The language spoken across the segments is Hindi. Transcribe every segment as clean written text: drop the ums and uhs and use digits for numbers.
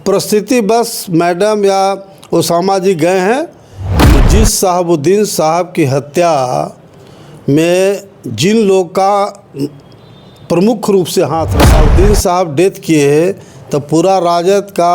परिस्थिति बस मैडम या ओसामा जी गए हैं। जिस शहाबुद्दीन साहब की हत्या में जिन लोग का प्रमुख रूप से हाथ रहा, शहाबुद्दीन साहब डेथ किए तो पूरा राजद का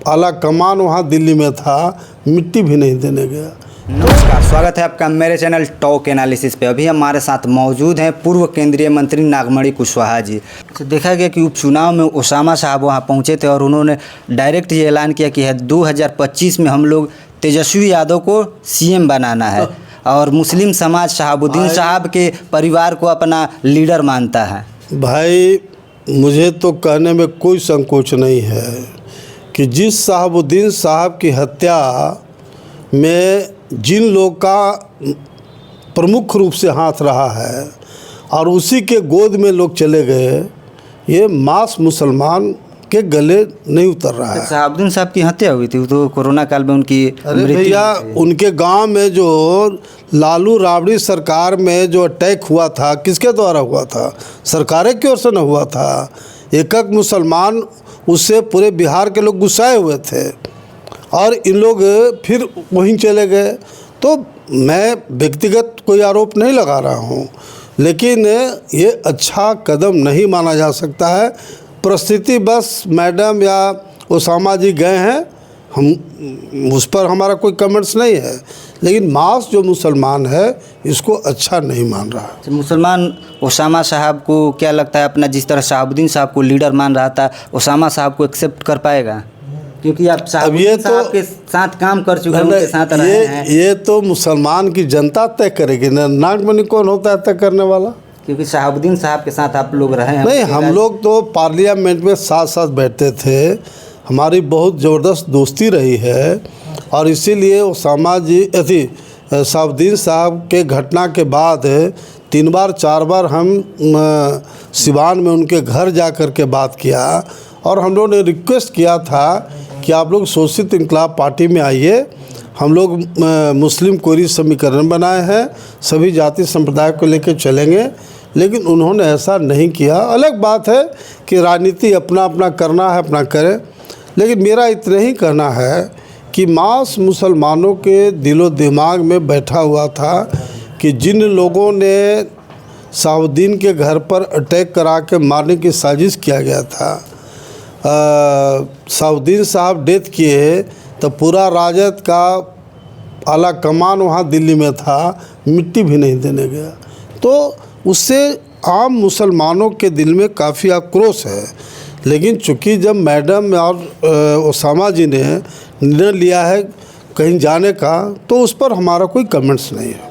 आला कमान वहाँ दिल्ली में था, मिट्टी भी नहीं देने गया। नमस्कार, स्वागत है आपका मेरे चैनल टॉक एनालिसिस पे। अभी हमारे साथ मौजूद हैं पूर्व केंद्रीय मंत्री नागमणि कुशवाहा जी। तो देखा गया कि उपचुनाव में ओसामा साहब वहां पहुंचे थे और उन्होंने डायरेक्ट ये ऐलान किया कि 2025 में हम लोग तेजस्वी यादव को सीएम बनाना है और मुस्लिम समाज शहाबुद्दीन साहब के परिवार को अपना लीडर मानता है। भाई, मुझे तो कहने में कोई संकोच नहीं है कि जिस शहाबुद्दीन साहब की हत्या में जिन लोग का प्रमुख रूप से हाथ रहा है और उसी के गोद में लोग चले गए, ये मास मुसलमान के गले नहीं उतर रहा है। शहाबुद्दीन साहब की हत्या हुई थी तो कोरोना काल में उनकी, अरे भैया, उनके गांव में जो लालू राबड़ी सरकार में जो अटैक हुआ था, किसके द्वारा हुआ था? सरकारें की ओर से न हुआ था। एक मुसलमान, उससे पूरे बिहार के लोग गुस्साए हुए थे और इन लोग फिर वहीं चले गए। तो मैं व्यक्तिगत कोई आरोप नहीं लगा रहा हूँ, लेकिन ये अच्छा कदम नहीं माना जा सकता है। परिस्थिति बस मैडम या ओसामा जी गए हैं, हम उस पर हमारा कोई कमेंट्स नहीं है, लेकिन मास जो मुसलमान है इसको अच्छा नहीं मान रहा है। मुसलमान ओसामा साहब को क्या लगता है, अपना जिस तरह शहाबुद्दीन साहब को लीडर मान रहा था, ओसामा साहब को एक्सेप्ट कर पाएगा? क्योंकि आप शहाबुद्दीन साहब के साथ काम कर चुके हैं, उनके साथ रहे हैं। ये तो मुसलमान की जनता तय करेगी ना। नागमणि कौन होता है तय करने वाला? क्योंकि शहाबुद्दीन साहब के साथ आप लोग रहे हैं। नहीं, हम लोग तो पार्लियामेंट में साथ साथ बैठते थे, हमारी बहुत ज़बरदस्त दोस्ती रही है और इसीलिए ओसामा जी शहाबुद्दीन साहब के घटना के बाद 3 बार 4 बार हम सिवान में उनके घर जा कर के बात किया और हम लोगों ने रिक्वेस्ट किया था कि आप लोग शोषित इंकलाब पार्टी में आइए। हम लोग मुस्लिम कोरी समीकरण बनाए हैं, सभी जाति संप्रदाय को लेकर चलेंगे, लेकिन उन्होंने ऐसा नहीं किया। अलग बात है कि राजनीति अपना अपना करना है, अपना करें, लेकिन मेरा इतना ही कहना है कि मास मुसलमानों के दिलो दिमाग में बैठा हुआ था कि जिन लोगों ने शहाबुद्दीन के घर पर अटैक करा के मारने की साजिश किया गया था, शहाबुद्दीन साहब डेथ किए तो पूरा राजद का आला कमान वहाँ दिल्ली में था, मिट्टी भी नहीं देने गया। तो उससे आम मुसलमानों के दिल में काफ़ी आक्रोश है। लेकिन चूँकि जब मैडम और ओसामा जी ने निर्णय लिया है कहीं जाने का, तो उस पर हमारा कोई कमेंट्स नहीं है।